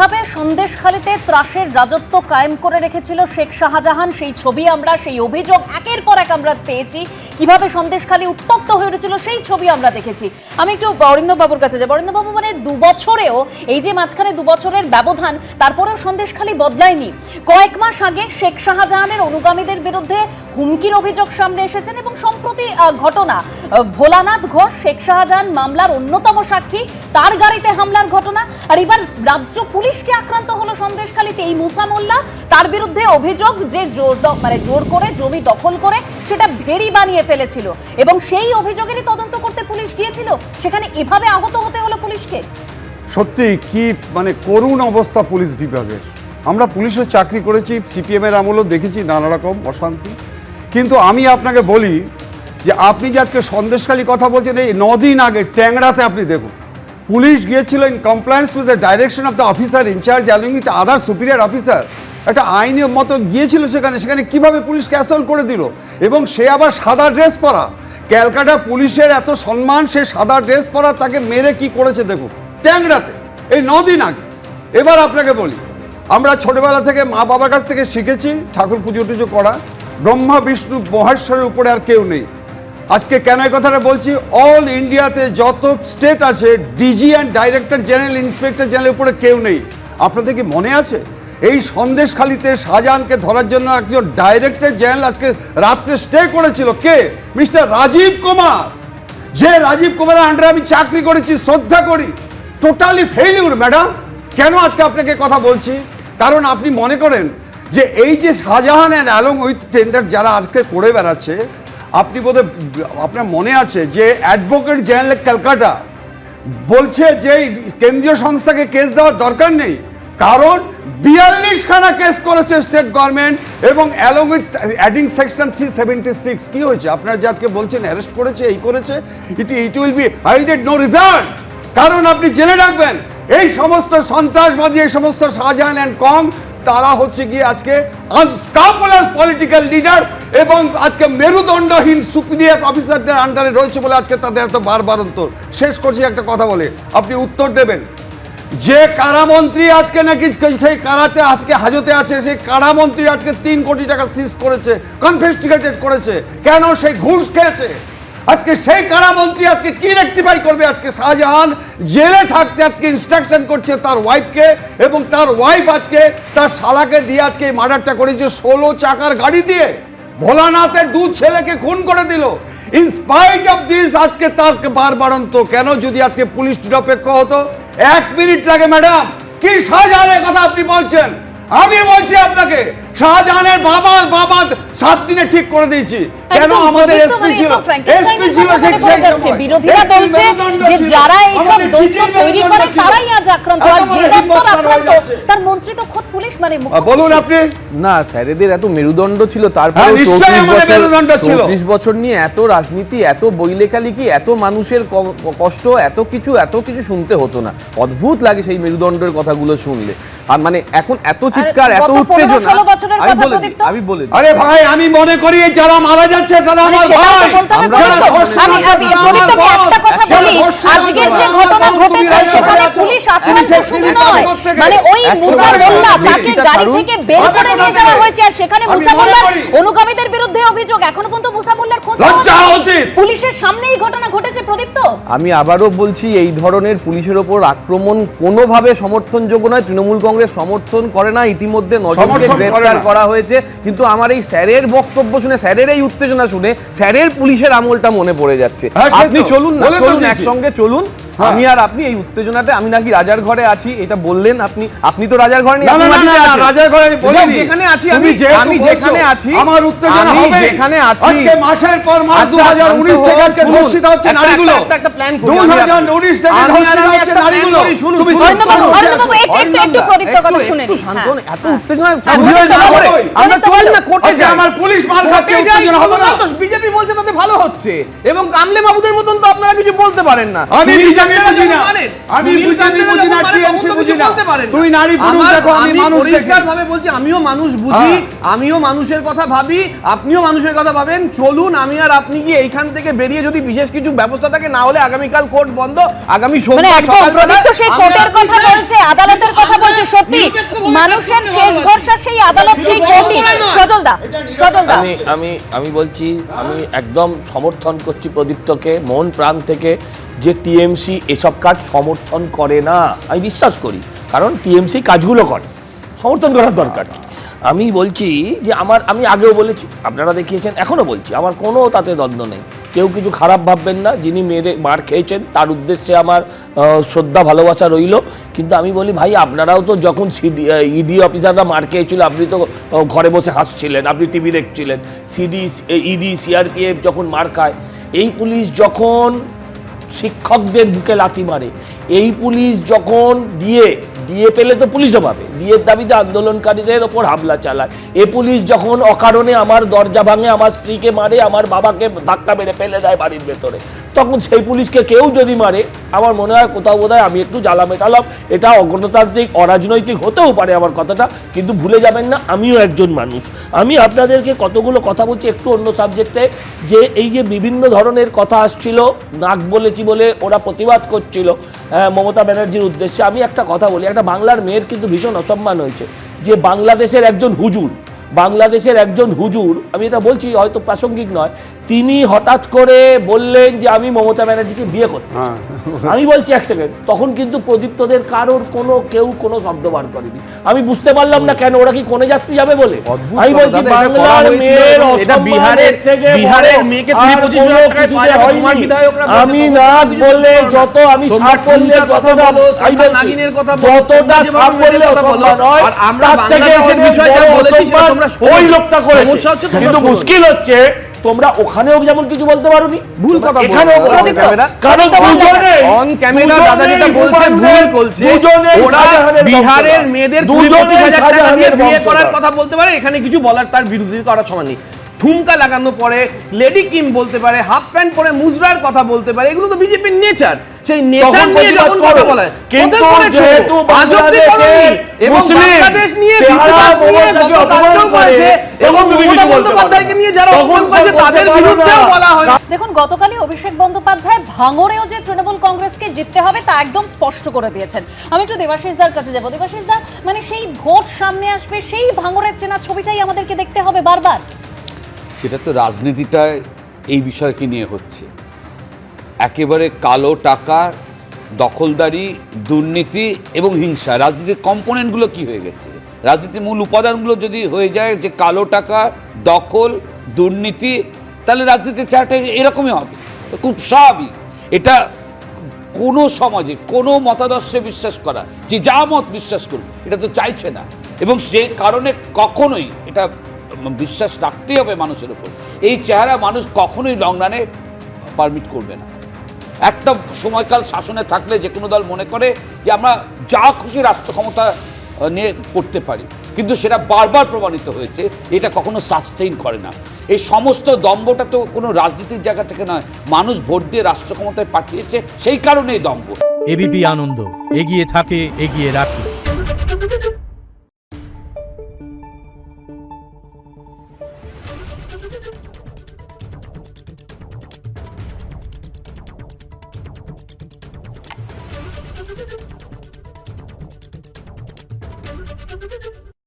কিভাবে সন্দেশখালীতে ত্রাসের রাজত্ব কায়েম করে রেখেছিল শেখ শাহজাহান, সেই ছবি আমরা, সেই অভিযোগ একের পর এক আমরা পেয়েছি। কিভাবে সন্দেশখালী উত্তপ্ত হয়ে উঠেছিল সেই ছবি আমরা দেখেছি। আমি একটু অরিন্দম বাবুর কাছে যাই। অরিন্দম বাবু, মানে 2 বছরেও, এই যে মাঝখানে 2 বছরের ব্যবধান, তারপরেও সন্দেশখালী বদলায়নি। কয়েক মাস আগে শেখ শাহজাহানের অনুগামীদের বিরুদ্ধে হুমকির অভিযোগ সামনে এসেছেন এবং সম্প্রতি ঘটনা ভোলানাথ ঘোষ শেখ শাহজাহান মামলার অন্যতম সাক্ষী, তার গাড়িতে হামলার ঘটনা। আর এবার রাজ্য পুলিশকে আক্রান্ত হলো সন্দেশখালীতে এই মুসা মোল্লা, তার বিরুদ্ধে অভিযোগ যে জোর করে জমি দখল করে সেটা ভেড়ি বানিয়ে ফেলেছিল এবং সেই অভিযোগেরই তদন্ত করতে পুলিশ গিয়েছিল, সেখানে এভাবে আহত হতে হলো পুলিশকে। সত্যি কি মানে করুণ অবস্থা পুলিশ বিভাগের। আমরা পুলিশের চাকরি করেছি, সিপিএম এর আমলেও দেখেছি নানা রকম অশান্তি। কিন্তু আমি আপনাকে বলি যে আপনি যে আজকে সন্দেশখালী কথা বলছেন, এই 9 দিন আগে ট্যাংরাতে আপনি দেখুন পুলিশ গিয়েছিল in compliance to the direction of the officer in charge along with other superior officer, একটা আইনের মতো গিয়েছিল সেখানে কিভাবে পুলিশকে অ্যাসল্ট করে দিল, এবং সে আবার সাদা ড্রেস পরা। ক্যালকাটা পুলিশের এত সম্মান, সে সাদা ড্রেস পরা, তাকে মেরে কি করেছে দেখুন ট্যাংরাতে এই 9 দিন আগে। এবার আপনাকে বলি, আমরা ছোটবেলা থেকে মা বাবার কাছ থেকে শিখেছি ঠাকুর পুজো টুজো করা, ব্রহ্মা বিষ্ণু মহেশ্বরের উপরে আর কেউ নেই। আজকে কেন এই কথাটা বলছি, অল ইন্ডিয়াতে যত স্টেট আছে DG and director general, inspector general উপরে কেউ নেই। আপনাদের কি মনে আছে এই সন্দেশখালীতে শাহজাহানকে ধরার জন্য একজন ডাইরেক্টর জেনারেল আজকে রাত্রে স্টে করেছিল? কে? মিস্টার রাজীব কুমার। যে রাজীব কুমারের আন্ডারে আমি চাকরি করেছি, শ্রদ্ধা করি। Totally failure madam. কেন আজকে আপনাকে কথা বলছি? কারণ আপনি মনে করেন যে এই যে Shahjahan and along with tender যারা আজকে করে বেড়াচ্ছে, আপনি বোধহয় আপনার মনে আছে যে অ্যাডভোকেট জেনারেল ক্যালকাটা বলছে যে কেন্দ্রীয় সংস্থাকে কেস দেওয়ার দরকার নেই, কারণ 42খানা কেস করেছে স্টেট গভর্নমেন্ট এবং অ্যালং উইথ অ্যাডিং সেকশন 376। কি হয়েছে? আপনারা যে আজকে বলছেন অ্যারেস্ট করেছে, এই করেছে, it will be yielded no result. কারণ আপনি জেনে রাখবেন এই সমস্ত সন্ত্রাসবাদী, এই সমস্ত শাহজাহান অ্যান্ড কং, তারা হচ্ছে গিয়ে আজকে আনস্ক্রাপুলাস পলিটিক্যাল লিডার এবং আজকে মেরুদণ্ডহীন সুপিরিয়র অফিসারদের আন্ডারে রয়েছে বলে আজকে তাদের এত বারবারন্তর। শেষ করছি একটা কথা বলে, আপনি উত্তর দেবেন। যে কারামন্ত্রী আজকে নাকি সেই কারাতে আজকে হাজতে আছে, সেই কারামন্ত্রী আজকে 3 কোটি টাকা সিজ করেছে, কনফিসকেটেড করেছে। কেন? সেই ঘুষ খেয়েছে। আজকে সেই কারামন্ত্রী আজকে কি রেকটিফাই করবে? আজকে শাহজাহান জেলে থাকতে আজকে ইনস্ট্রাকশন করছে তার ওয়াইফকে, এবং তার ওয়াইফ আজকে তার শালাকে দিয়ে আজকে এই মার্ডারটা করেছে 16 চাকার গাড়ি দিয়ে। ভোলানাথের 2 ছেলেকে খুন করে দিল। ইন স্পাইট অফ দিস আজকে তার বারবারন্ত। কেন? যদি আজকে পুলিশ নিরপেক্ষ হতো। 1 মিনিট লাগে ম্যাডাম। কি শাহজাহানের কথা আপনি বলছেন? আমি বলছি আপনাকে, শাহজাহানের বাবা 7 দিনে ঠিক করে দিয়েছি। কেন? আমাদের এসপি ছিল ঠিক সেই সময়। বিরোধীরা বলছে যে যারা এইসব দৈত্য তৈরি করে তারাই আজ আক্রান্ত, আর যে দপ্তর আক্রান্ত তার মন্ত্রী তো খোদ পুলিশ। মানে বলুন আপনি। না, স্যারেদের এত মেরুদণ্ড ছিল, তারপর 34 বছর নিয়ে এত রাজনীতি, এত বই লেখালেখি, এত মানুষের কষ্ট, এত কিছু শুনতে হতো না। অদ্ভুত লাগে সেই মেরুদণ্ডের কথাগুলো শুনলে। আর মানে এখন এত চিৎকার, এত উত্তেজনা। আমি বলে আরে ভাই, আমি মনে করি যারা মারা যাচ্ছে তারা আমার ভাই। একটা কথা বলি, আজকের যে ঘটনা ঘটেছে সেখানে পুলিশ আক্রান্ত শুধু নয়, মানে ওই মুসা মোল্লা তাকে গাড়ি থেকে বের করে নিয়ে যাওয়া হয়েছে, আর সেখানে মুসা মোল্লার অনুগামীদের বিরুদ্ধে অভিযোগ। এখনো পর্যন্ত মুসা মোল্লার খোঁজ পুলিশের সামনে এই ঘটনা ঘটেছে। প্রদীপ্ত, আমি আবারও বলছি, এই ধরনের পুলিশের ওপর আক্রমণ কোনোভাবে সমর্থনযোগ্য নয়। তৃণমূল কংগ্রেস সমর্থন করে না। ইতিমধ্যে 9 জনকে গ্রেফতার করা হয়েছে। কিন্তু আমার এই স্যারের বক্তব্য শুনে, স্যারের এই উত্তেজনা শুনে, স্যারের পুলিশের আমলটা মনে পড়ে যাচ্ছে। আপনি চলুন না, চলুন একসঙ্গে চলুন। আমি আর আপনি এই উত্তেজনাতে, আমি নাকি রাজার ঘরে আছি এটা বললেন আপনি। আপনি তো রাজার ঘরে নেই, রাজার ঘরে আমি বলিনি। যেখানে আছি আমি যেখানে আছি, আমার উত্তেজনা হবে। যেখানে আছি আজকে মাসের পর মাস 2019 থেকে আজকে ধর্ষিত হচ্ছে নারীগুলো। একটা প্ল্যান করি। 2019 থেকে ধর্ষিত হচ্ছে নারীগুলো। তুমি একটু প্রদীপ্ত কথা শুনে একটু শান্ত হন। এত উত্তেজনা না করে আমরা চলুন না কোর্টে যাই। আমার পুলিশ মার খাচ্ছে, উত্তেজনা হবে না তো? বিজেপি বলছে তাতে ভালো হচ্ছে, এবং কামলে মাহমুদের মতন তো আপনারা কিছু বলতে পারেন না। আমি বিজেপি বুঝি না, আমি বিজেপি বুঝি না, টিএমসি বুঝি না। তুমি নারী পুরুষ দেখো, আমি মানুষ দেখি। পরিষ্কার ভাবে বলছি, আমিও মানুষ বুঝি, আমিও মানুষের কথা ভাবি, আপনিও মানুষের কথা ভাবেন। চলুন আমি আর আপনি কি এইখান থেকে বেরিয়ে, যদি বিশেষ কিছু ব্যবস্থা থাকে, না হলে আগামীকাল কোর্ট বন্ধ। আগামী সোমবার সকালবেলা সেই কোর্টের কথা বলছে, আদালতের কথা বলছে, সত্যি মানুষের শেষ ভরসা সেই আদালত, সেই কোর্টই। সজলদা, আমি বলছি, আমি একদম সমর্থন করছি প্রদীপ্তকে মন প্রাণ থেকে, যে টিএমসি এসব কাজ সমর্থন করে না, আমি বিশ্বাস করি, কারণ টিএমসি কাজগুলো করে, সমর্থন করার দরকার কি। আমি বলছি যে আমি আগেও বলেছি, আপনারা দেখিয়েছেন, এখনও বলছি, আমার কোনো তাতে দ্বন্দ্ব নেই, কেউ কিছু খারাপ ভাববেন না, যিনি মার খেয়েছেন তার উদ্দেশ্যে আমার শ্রদ্ধা ভালোবাসা রইল। কিন্তু আমি বলি ভাই, আপনারাও তো যখন ইডি অফিসাররা মার খেয়েছিল, আপনি তো ঘরে বসে হাসছিলেন, আপনি টিভি দেখছিলেন। ইডি সিআরপিএফ যখন মার খায়, এই পুলিশ যখন শিক্ষকদের বুকে লাথি মারে, এই পুলিশ যখন দিয়ে পেলে তো পুলিশও পাবে, দিয়ের দাবিতে আন্দোলনকারীদের ওপর হামলা চালায়, এ পুলিশ যখন অকারণে আমার দরজা ভাঙে, আমার স্ত্রীকে মারে, আমার বাবাকে ধাক্কা মেরে ফেলে দেয় বাড়ির ভেতরে, তখন সেই পুলিশকে কেউ যদি মারে, আমার মনে হয় কোথাও বোধহয় আমি একটু জ্বালা মেটালাম। এটা অগণতান্ত্রিক অরাজনৈতিক হতেও পারে আমার কথাটা, কিন্তু ভুলে যাবেন না আমিও একজন মানুষ। আমি আপনাদেরকে কতগুলো কথা বলছি একটু অন্য সাবজেক্টে, যে এই যে বিভিন্ন ধরনের কথা আসছিল, নাক বলেছি বলে ওরা প্রতিবাদ করছিল মমতা ব্যানার্জির উদ্দেশ্যে। আমি একটা কথা বলি, একটা বাংলার মেয়ের কিন্তু ভীষণ অসম্মান হয়েছে, যে বাংলাদেশের একজন হুজুর, আমি এটা বলছি হয়তো প্রাসঙ্গিক নয়, তিনি হঠাৎ করে বললেন যে আমি মমতা ব্যানার্জিকে বিয়ে করতে। আমি বলছি এক সেকেন্ড, তখন কিন্তু প্রদীপ্তদের কারোর কেউ কোনো শব্দ বার করেনি। আমি বুঝতে পারলাম না কেন, ওরা কি কোনে যাত্রী যাবে বলে। আমি বলছি বাংলার মেয়ের বিহারের মেয়েকে আমি নাক বললে যত, আমি সাপ বললে যতটা, যতটা সাপ বললে অসম্মান হয়, তার থেকে ওই লোকটা করেছে। কিন্তু মুশকিল হচ্ছে তোমরা ওখানেও যেমন কিছু বলতে পারোনি, ভুল কথা এখানেও কারণ অন ক্যামেরা দাদা যেটা বলছে ভুল বলছে। ওরা বিহারের মেয়েদের ২৫,০০০ টাকা দিয়ে বিয়ে করার কথা বলতে পারে, এখানে কিছু বলার তার বিরোধিতা করার সমান নেই। ঠুমকা লাগানো পরে লেডি কিম বলতে পারে, হাফ প্যান্ট পরে মুজরার কথা বলতে পারে, এগুলো তো বিজেপির নেচার। সেই নেচার নিয়ে যখন কথা বলে, কিন্তু যেহেতু এবং বাংলাদেশ নিয়ে এবং মমতা বন্দ্যোপাধ্যায়কে নিয়ে যারা অপমান করেছে তাদের বিরুদ্ধেও বলা হয়। দেখুন, গতকালই অভিষেক বন্দ্যোপাধ্যায় ভাঙড়েও যে তৃণমূল কংগ্রেসকে জিততে হবে তা একদম স্পষ্ট করে দিয়েছেন। আমি একটু দেবাশিস দার কাছে যাবো। দেবাশিস দা, মানে সেই ভোট সামনে আসবে, সেই ভাঙড়ের চেনা ছবিটাই আমাদেরকে দেখতে হবে বারবার। সেটা তো রাজনীতিটা এই বিষয়কে নিয়ে হচ্ছে, একেবারে কালো টাকা, দখলদারি, দুর্নীতি এবং হিংসা। রাজনীতির কম্পোনেন্টগুলো কি হয়ে গেছে, রাজনীতির মূল উপাদানগুলো যদি হয়ে যায় যে কালো টাকা, দখল, দুর্নীতি, তাহলে রাজনীতির চেহারাটা এরকমই হবে, খুব স্বাভাবিক। এটা কোনো সমাজে কোনো মতাদর্শে বিশ্বাস করা, যে যা মত বিশ্বাস করুন, এটা তো চাইছে না, এবং সে কারণে কখনোই এটা বিশ্বাস রাখতেই হবে মানুষের উপর। এই চেহারা মানুষ কখনোই লং রানে পারমিট করবে না। একটা সময়কাল শাসনে থাকলে যে কোনো দল মনে করে যে আমরা যা খুশি রাষ্ট্র ক্ষমতা নিয়ে করতে পারি, কিন্তু সেটা বারবার প্রমাণিত হয়েছে এটা কখনো সাস্টেইন করে না। এই সমস্ত দম্ভটা তো কোনো রাজনীতির জায়গা থেকে নয়, মানুষ ভোট দিয়ে রাষ্ট্র ক্ষমতায় পাঠিয়েছে, সেই কারণেই দম্ভ। এবিপি আনন্দ, এগিয়ে থাকে, এগিয়ে রাখে। Thank you.